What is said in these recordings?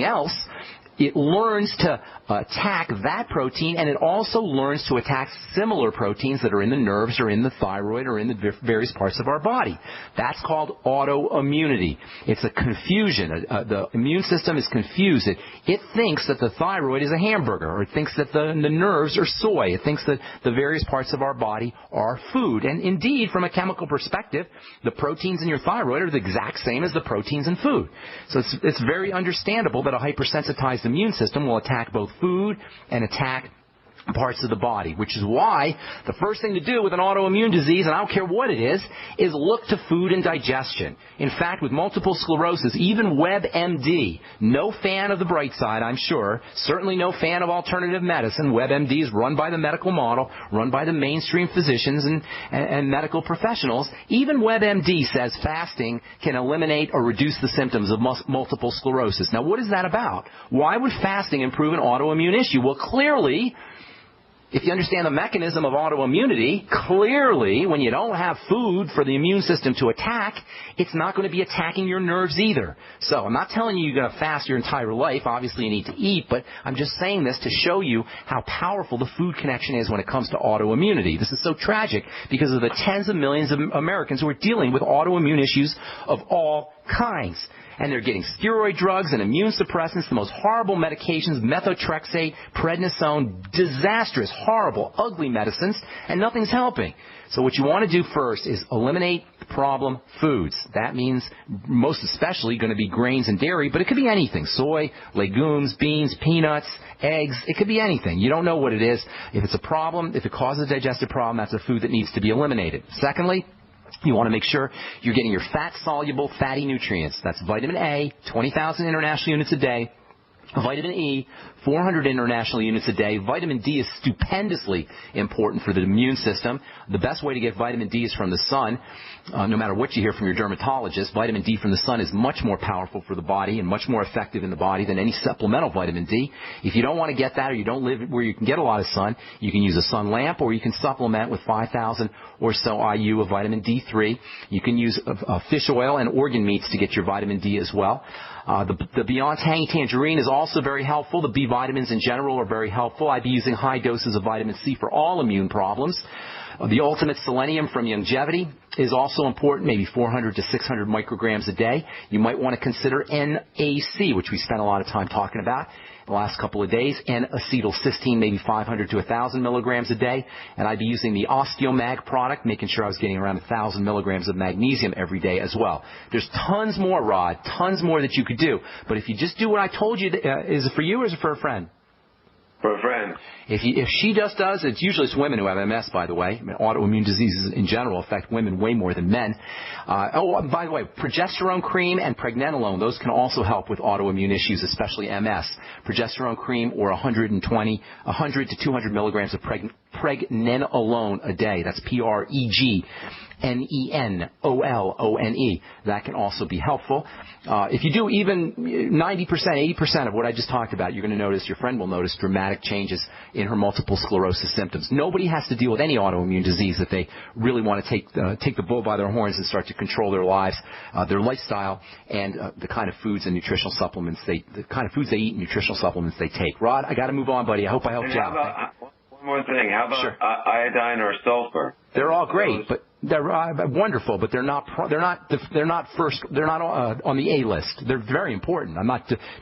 else, it learns to attack that protein, and it also learns to attack similar proteins that are in the nerves or in the thyroid or in the various parts of our body. That's called autoimmunity. It's a confusion. The immune system is confused. It thinks that the thyroid is a hamburger, or it thinks that the nerves are soy. It thinks that the various parts of our body are food. And indeed, from a chemical perspective, the proteins in your thyroid are the exact same as the proteins in food. So it's very understandable that a hypersensitized immune system will attack both food and attack parts of the body, which is why the first thing to do with an autoimmune disease, and I don't care what it is look to food and digestion. In fact, with multiple sclerosis, even WebMD, no fan of the Brightside, I'm sure, certainly no fan of alternative medicine. WebMD is run by the medical model, run by the mainstream physicians and medical professionals. Even WebMD says fasting can eliminate or reduce the symptoms of multiple sclerosis. Now, what is that about? Why would fasting improve an autoimmune issue? Well, clearly, if you understand the mechanism of autoimmunity, clearly when you don't have food for the immune system to attack, it's not going to be attacking your nerves either. So I'm not telling you you're going to fast your entire life. Obviously you need to eat, but I'm just saying this to show you how powerful the food connection is when it comes to autoimmunity. This is so tragic because of the tens of millions of Americans who are dealing with autoimmune issues of all kinds. And they're getting steroid drugs and immune suppressants, the most horrible medications, methotrexate, prednisone, disastrous, horrible, ugly medicines, and nothing's helping. So what you want to do first is eliminate problem foods. That means most especially going to be grains and dairy, but it could be anything. Soy, legumes, beans, peanuts, eggs. It could be anything. You don't know what it is. If it's a problem, if it causes a digestive problem, that's a food that needs to be eliminated. Secondly, you want to make sure you're getting your fat-soluble fatty nutrients. That's vitamin A, 20,000 international units a day. Vitamin E, 400 international units a day. Vitamin D is stupendously important for the immune system. The best way to get vitamin D is from the sun. No matter what you hear from your dermatologist, vitamin D from the sun is much more powerful for the body and much more effective in the body than any supplemental vitamin D. If you don't want to get that or you don't live where you can get a lot of sun, you can use a sun lamp or you can supplement with 5,000 or so IU of vitamin D3. You can use fish oil and organ meats to get your vitamin D as well. The Beyond Tangy Tangerine is also very helpful. The B vitamins in general are very helpful. I'd be using high doses of vitamin C for all immune problems. The Ultimate Selenium from Longevity is also important, maybe 400 to 600 micrograms a day. You might want to consider NAC, which we spent a lot of time talking about the last couple of days, and acetylcysteine, maybe 500 to 1,000 milligrams a day. And I'd be using the Osteomag product, making sure I was getting around 1,000 milligrams of magnesium every day as well. There's tons more, Rod, tons more that you could do. But if you just do what I told you, is it for you or is it for a friend? For a friend. If she just does, it's usually women who have MS, by the way. I mean, autoimmune diseases in general affect women way more than men. By the way, progesterone cream and pregnenolone, those can also help with autoimmune issues, especially MS. Progesterone cream or 100 to 200 milligrams of pregnenolone a day. That's PREGNENOLONE. That can also be helpful. If you do even 90%, 80% of what I just talked about, you're going to notice, your friend will notice dramatic changes in her multiple sclerosis symptoms. Nobody has to deal with any autoimmune disease if they really want to take the bull by their horns and start to control their lives, their lifestyle, and the kind of foods and nutritional supplements the kind of foods they eat and nutritional supplements they take. Rod, I got to move on, buddy. I hope I helped you out. One more thing. How about iodine or sulfur? They're all great, but they're wonderful, but they're not on the A list. They're very important.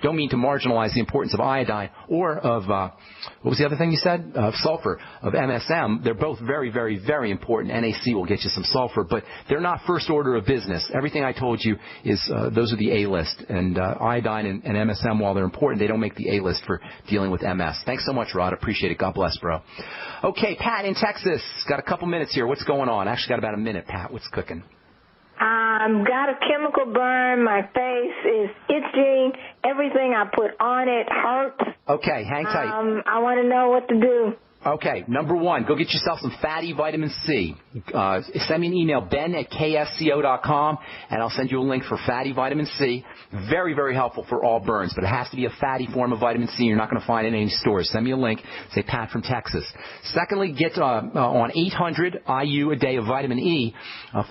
Don't mean to marginalize the importance of iodine or of what was the other thing you said? Sulfur, of MSM. They're both very, very, very important. NAC will get you some sulfur, but they're not first order of business. Everything I told you is those are the A list, and iodine and MSM, while they're important, they don't make the A list for dealing with MS. Thanks so much, Rod. Appreciate it. God bless, bro. Okay, Pat in Texas. Got a couple minutes here. What's going on? Actually, got about a minute, Pat. What's cooking? Got a chemical burn. My face is itching. Everything I put on it hurts. Okay, hang tight. I want to know what to do. Okay, number one, go get yourself some fatty vitamin C. Send me an email, ben@ksco.com, and I'll send you a link for fatty vitamin C. Very, very helpful for all burns, but it has to be a fatty form of vitamin C. You're not going to find it in any stores. Send me a link. Say Pat from Texas. Secondly, get on 800 IU a day of vitamin E.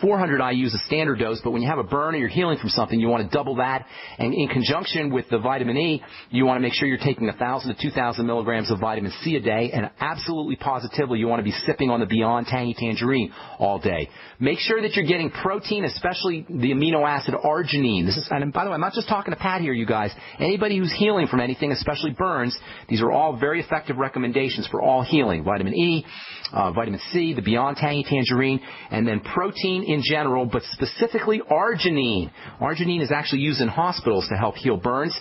400 IU is a standard dose, but when you have a burn or you're healing from something, you want to double that. And in conjunction with the vitamin E, you want to make sure you're taking 1,000 to 2,000 milligrams of vitamin C a day, and absolutely positively you want to be sipping on the Beyond Tangy Tangerine all day. Make sure that you're getting protein, especially the amino acid arginine. And by the way, I'm not just talking to Pat here, you guys. Anybody who's healing from anything, especially burns, these are all very effective recommendations for all healing. Vitamin E, vitamin C, the Beyond Tangy Tangerine, and then protein in general, but specifically arginine. Arginine is actually used in hospitals to help heal burns.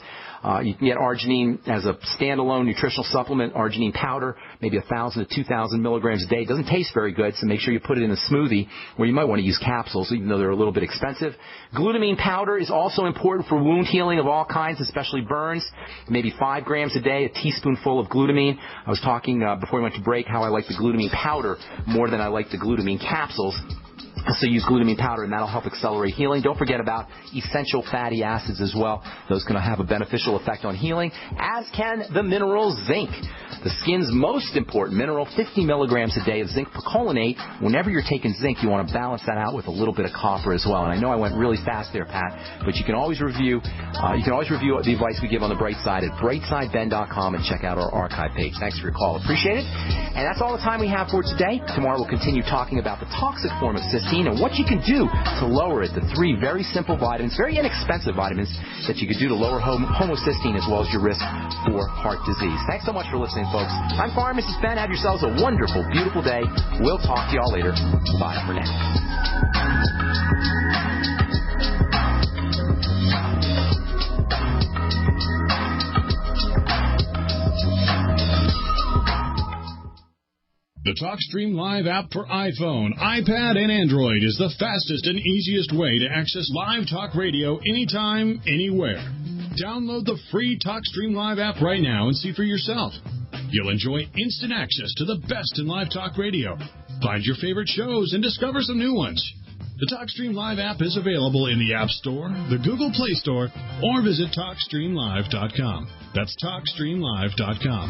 You can get arginine as a standalone nutritional supplement, arginine powder, maybe 1,000 to 2,000 milligrams a day. It doesn't taste very good, so make sure you put it in a smoothie, where you might want to use capsules, even though they're a little bit expensive. Glutamine powder is also important for wound healing of all kinds, especially burns. Maybe 5 grams a day, a teaspoonful of glutamine. I was talking before we went to break how I like the glutamine powder more than I like the glutamine capsules. So use glutamine powder, and that'll help accelerate healing. Don't forget about essential fatty acids as well. Those can have a beneficial effect on healing, as can the mineral zinc. The skin's most important mineral, 50 milligrams a day of zinc percolinate. Whenever you're taking zinc, you want to balance that out with a little bit of copper as well. And I know I went really fast there, Pat, but you can always review the advice we give on the Brightside at brightsideben.com and check out our archive page. Thanks for your call. Appreciate it. And that's all the time we have for today. Tomorrow we'll continue talking about the toxic form of cysteine and what you can do to lower it. The 3 very simple vitamins, very inexpensive vitamins that you can do to lower homocysteine as well as your risk for heart disease. Thanks so much for listening, folks. I'm Pharmacist Ben. Have yourselves a wonderful, beautiful day. We'll talk to y'all later. Bye for now. The TalkStream Live app for iPhone, iPad, and Android is the fastest and easiest way to access live talk radio anytime, anywhere. Download the free TalkStream Live app right now and see for yourself. You'll enjoy instant access to the best in live talk radio. Find your favorite shows and discover some new ones. The TalkStream Live app is available in the App Store, the Google Play Store, or visit TalkStreamLive.com. That's TalkStreamLive.com.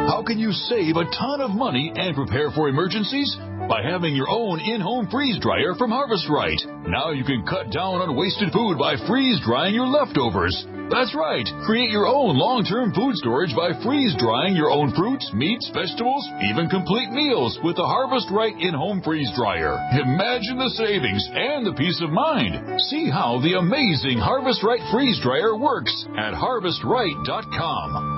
How can you save a ton of money and prepare for emergencies? By having your own in-home freeze dryer from Harvest Right. Now you can cut down on wasted food by freeze drying your leftovers. That's right. Create your own long-term food storage by freeze drying your own fruits, meats, vegetables, even complete meals with the Harvest Right in-home freeze dryer. Imagine the savings and the peace of mind. See how the amazing Harvest Right freeze dryer works at harvestright.com.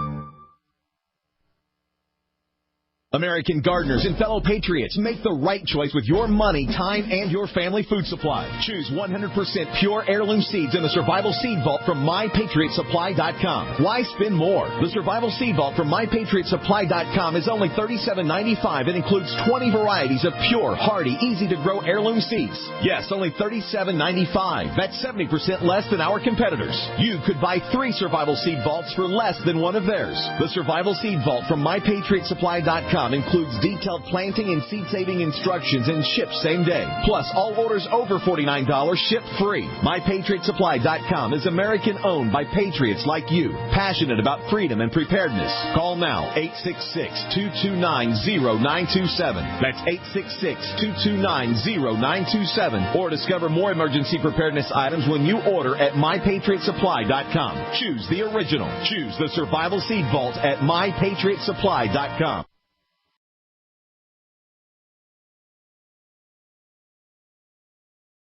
American gardeners and fellow patriots, make the right choice with your money, time, and your family food supply. Choose 100% pure heirloom seeds in the Survival Seed Vault from MyPatriotSupply.com. Why spend more? The Survival Seed Vault from MyPatriotSupply.com is only $37.95 and includes 20 varieties of pure, hardy, easy-to-grow heirloom seeds. Yes, only $37.95. That's 70% less than our competitors. You could buy 3 Survival Seed Vaults for less than one of theirs. The Survival Seed Vault from MyPatriotSupply.com includes detailed planting and seed-saving instructions and ships same day. Plus, all orders over $49 ship free. MyPatriotSupply.com is American-owned by patriots like you, passionate about freedom and preparedness. Call now, 866-229-0927. That's 866-229-0927. Or discover more emergency preparedness items when you order at MyPatriotSupply.com. Choose the original. Choose the Survival Seed Vault at MyPatriotSupply.com.